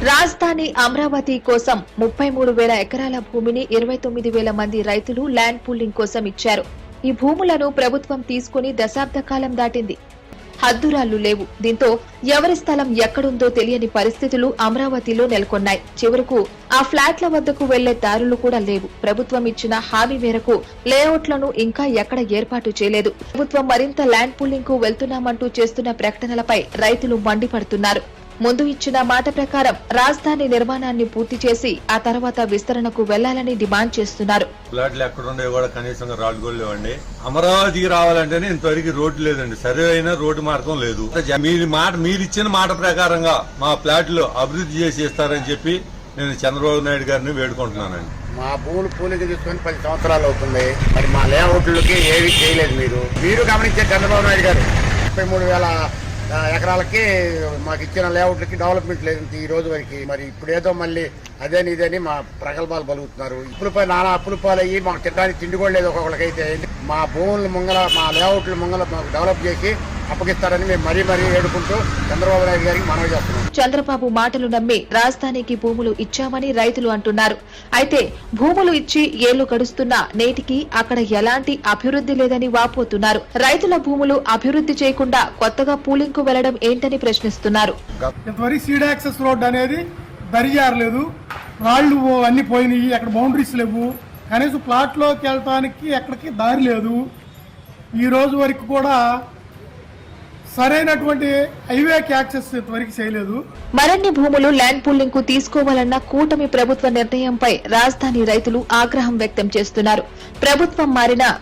రాజధాని అమరావతి కోసం 33,000 ఎకరాల భూమిని 29,000 మంది రైతులు ల్యాండ్ పూలింగ్ కోసం ఇచ్చారు. ఈ భూములను ప్రభుత్వం తీసుకుని దశాబ్ద కాలం దాటింది. హద్దురాళ్లు లేవు. దీంతో ఎవరి స్థలం ఎక్కడుందో తెలియని పరిస్థితులు అమరావతిలో నెలకొన్నాయి. చివరకు ఆ ఫ్లాట్ల వద్దకు వెళ్లే దారులు కూడా లేవు. ప్రభుత్వం ఇచ్చిన హామీ మేరకు లేఅవుట్లను ఇంకా ఎక్కడ ఏర్పాటు చేయలేదు. ప్రభుత్వం మరింత ల్యాండ్ పూలింగ్ కు వెళ్తున్నామంటూ చేస్తున్న ప్రకటనలపై రైతులు మండిపడుతున్నారు. ముందు ఇచ్చిన మాట ప్రకారం రాజధాని నిర్మాణాన్ని పూర్తి చేసి ఆ తర్వాత విస్తరణకు వెళ్లాలని డిమాండ్ చేస్తున్నారు. ఫ్లాట్లు ఎక్కడుండే కూడా కనీసంగా రాళ్ళు కూడా లేవండి. అమరావతికి రావాలంటేనే ఇంతవరకు రోడ్డు లేదండి. సరైన రోడ్డు మార్గం లేదు. మీరిచ్చిన మాట ప్రకారంగా మా ఫ్లాట్లు అభివృద్ధి చేసి ఇస్తారని చెప్పి నేను చంద్రబాబు నాయుడు గారిని వేడుకుంటున్నానండి. మా భూములు పూలింగ్ తీసుకొని 10 సంవత్సరాలు అవుతుంది. మరి మా లేఅవుట్లకి ఏవి చేయలేదు. మీరు గమనించే చంద్రబాబు నాయుడు గారు 33,000 ఎకరాలకి మాకు ఇచ్చిన లేఅవుట్లకి డెవలప్మెంట్ లేదు ఈ రోజు వరకు. మరి ఇప్పుడు ఏదో మళ్ళీ అదేని ఇదేని మా ప్రగల్భాలు పలుకుతున్నారు. ఇప్పుడుపై నానా అప్పులు పాలయ్యి మాకు తిట్టడానికి తిండి కూడా లేదు. ఒక్కొక్కరికైతే మా భూముల ముంగల మా లేఅవుట్ల ముంగల మాకు డెవలప్ చేసి అప్పగిస్తారని మేము మరీ ఏడుకుంటూ చంద్రబాబు నాయుడు గారికి మనవి చేస్తున్నాం. చంద్రబాబు మాటలు నమ్మి రాజధానికి భూములు ఇచ్చామని రైతులు అంటున్నారు. అయితే భూములు ఇచ్చి ఏళ్లు గడుస్తున్నా నేటికి అక్కడ ఎలాంటి అభివృద్ధి లేదని వాపోతున్నారు. రైతుల భూములు అభివృద్ధి చేయకుండా కొత్తగా పూలింగ్ కు వెళ్లడం ఏంటని ప్రశ్నిస్తున్నారు. ఇంతవరకు సీడ్ యాక్సెస్ రోడ్ అనేది దరిజారలేదు. రాళ్లు అన్ని పోయినాయి. అక్కడ బౌండరీస్ లేవు. కనీసం ప్లాట్ లోకి వెళ్ళటానికి ఎక్కడికి దారి లేదు. ఈ రోజు వరకు కూడా సరైనటువంటి హైవేకి యాక్సెస్ ఇంతవరకు చేయలేదు. మరిన్ని భూములు ల్యాండ్ పూలింగ్ కు తీసుకోవాలన్న కూటమి ప్రభుత్వ నిర్ణయంపై రాజధాని రైతులు ఆగ్రహం వ్యక్తం చేస్తున్నారు. ప్రభుత్వం మారినా